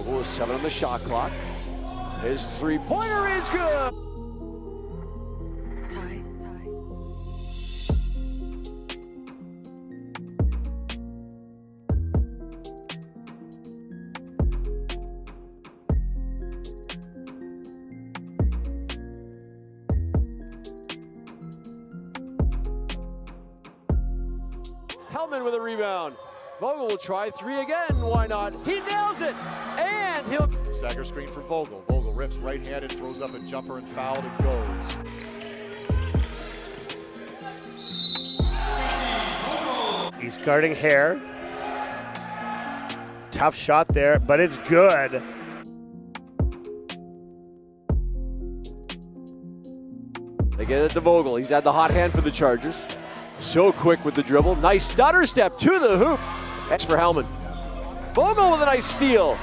Vogel is 7 on the shot clock. His three-pointer is good. Tie. Hellman with a rebound. Vogel will try three again. Why not? He nails it. And he'll stagger screen for Vogel. Vogel rips right-handed, throws up a jumper and fouled and goes. He's guarding Hare. Tough shot there, but it's good. They get it to Vogel. He's had the hot hand for the Chargers. So quick with the dribble. Nice stutter step to the hoop. That's for Hellman. Vogel with a nice steal.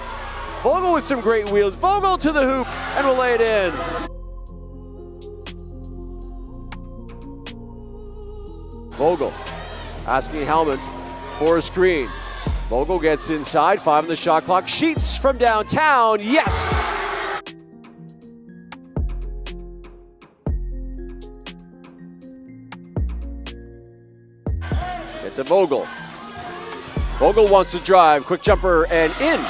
Vogel with some great wheels. Vogel to the hoop and will lay it in. Vogel asking Hellman for a screen. Vogel gets inside, 5 on the shot clock. Sheets from downtown, yes! Get to Vogel. Vogel wants to drive, quick jumper and in.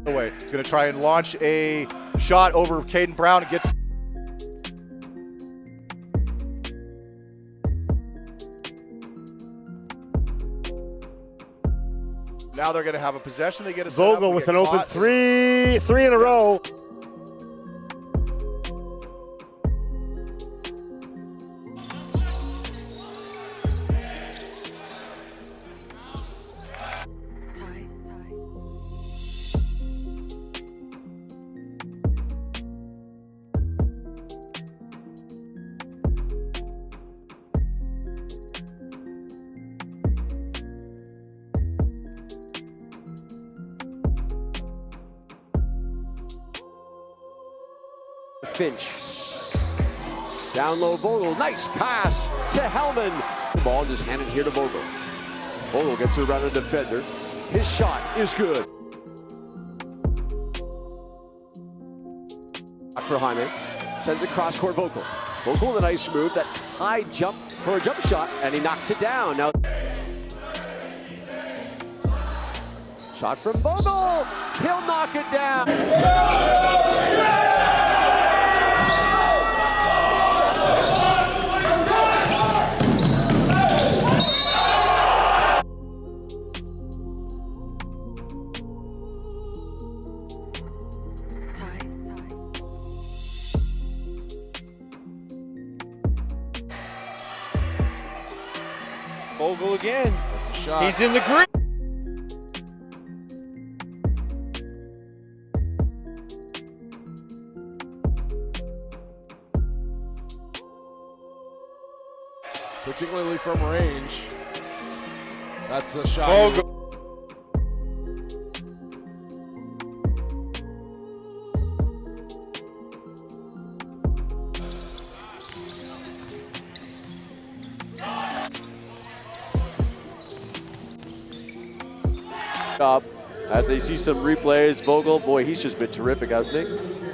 Away. He's going to try and launch a shot over Caden Brown. It gets. Now they're going to have a possession. They get a Vogel with an open three in a row. Finch. Down low, Vogel. Nice pass to Hellman. The ball just handed here to Vogel. Vogel gets around the defender. His shot is good. For Jaime. Sends it cross court Vogel. Vogel with a nice move. That high jump for a jump shot, and he knocks it down. Now, shot from Vogel. He'll knock it down. Vogel again. That's a shot. He's in the green. Particularly from range. That's the shot. Vogel. Up as they see some replays. Vogel, boy, he's just been terrific, hasn't he?